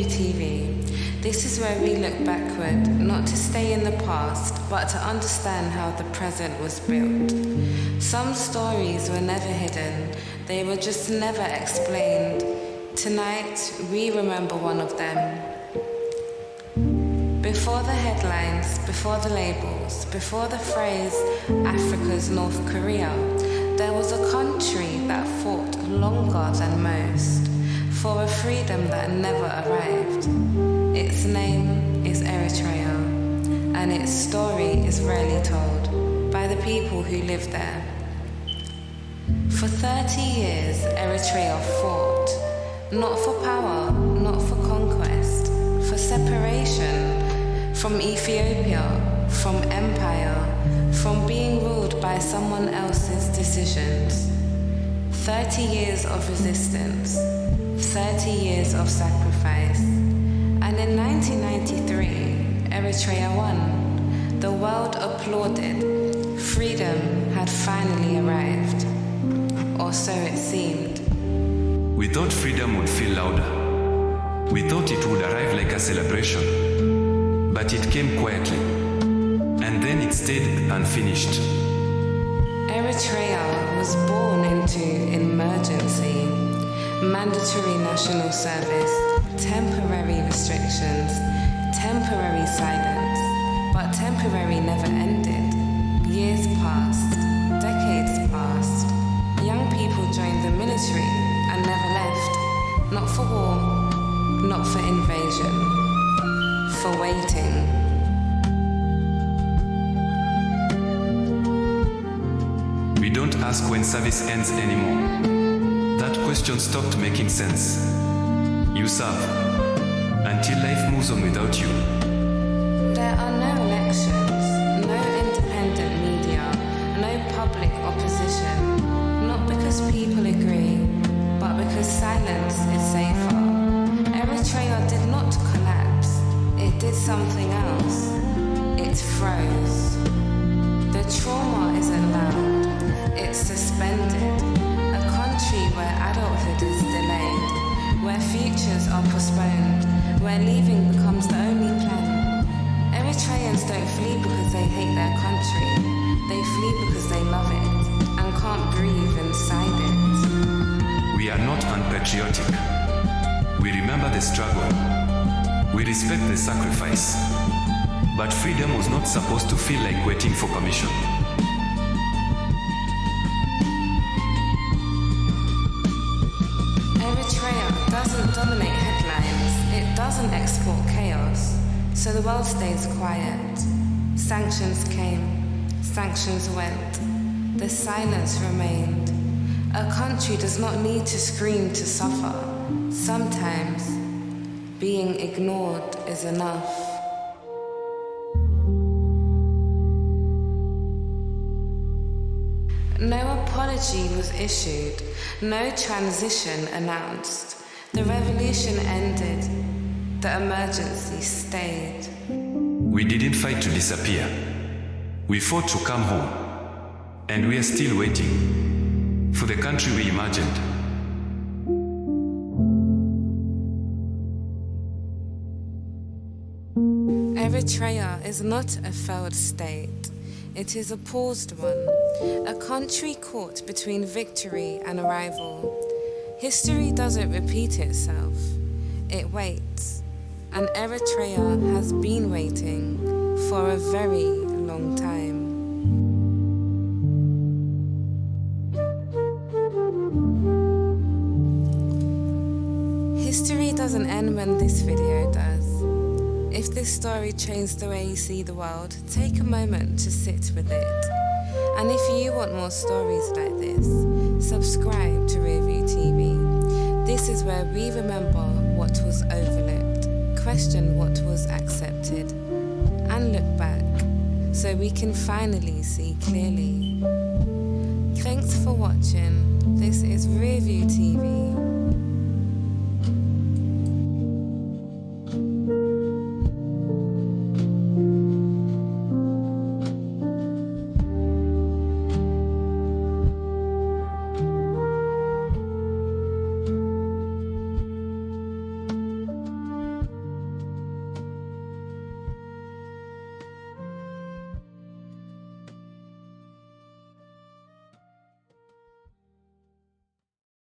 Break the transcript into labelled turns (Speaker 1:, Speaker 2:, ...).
Speaker 1: RearView TV. This is where we look backward, not to stay in the past, but to understand how the present was built. Some stories were never hidden, they were just never explained. Tonight, we remember one of them. Before the headlines, before the labels, before the phrase, Africa's North Korea, there was a country that fought longer than most for a freedom that never arrived. Its name is Eritrea, and its story is rarely told by the people who live there. For 30 years, Eritrea fought, not for power, not for conquest, for separation from Ethiopia, from empire, from being ruled by someone else's decisions. 30 years of resistance, 30 years of sacrifice. And in 1993, Eritrea won. The world applauded. Freedom had finally arrived. Or so it seemed.
Speaker 2: We thought freedom would feel louder. We thought it would arrive like a celebration. But it came quietly. And then it stayed unfinished.
Speaker 1: Eritrea was born into emergency, mandatory national service, temporary restrictions, temporary silence, but temporary never ended. Years passed, decades passed. Young people joined the military and never left, not for war, not for invasion, for waiting.
Speaker 2: We don't ask when service ends anymore. That question stopped making sense. You serve until life moves on without you.
Speaker 1: There are no elections, no independent media, no public opposition. Not because people agree, but because silence is safer. Eritrea did not collapse. It did something else. It froze. The trauma isn't loud. It's suspended. A country where adulthood is delayed, where futures are postponed, where leaving becomes the only plan. Eritreans don't flee because they hate their country. They flee because they love it and can't breathe inside it.
Speaker 2: We are not unpatriotic. We remember the struggle. We respect the sacrifice. But freedom was not supposed to feel like waiting for permission.
Speaker 1: Eritrea doesn't dominate headlines. It doesn't export chaos. So the world stays quiet. Sanctions came. Sanctions went. The silence remained. A country does not need to scream to suffer. Sometimes being ignored is enough. No apology was issued, no transition announced. The revolution ended, the emergency stayed.
Speaker 2: We didn't fight to disappear. We fought to come home. And we are still waiting for the country we imagined.
Speaker 1: Eritrea is not a failed state. It is a paused one, a country caught between victory and arrival. History doesn't repeat itself, it waits, and Eritrea has been waiting for a very long time. History doesn't end when this video does. If this story changed the way you see the world, take a moment to sit with it. And if you want more stories like this, subscribe to RearView TV. This is where we remember what was overlooked, question what was accepted, and look back so we can finally see clearly. Thanks for watching. This is RearView TV.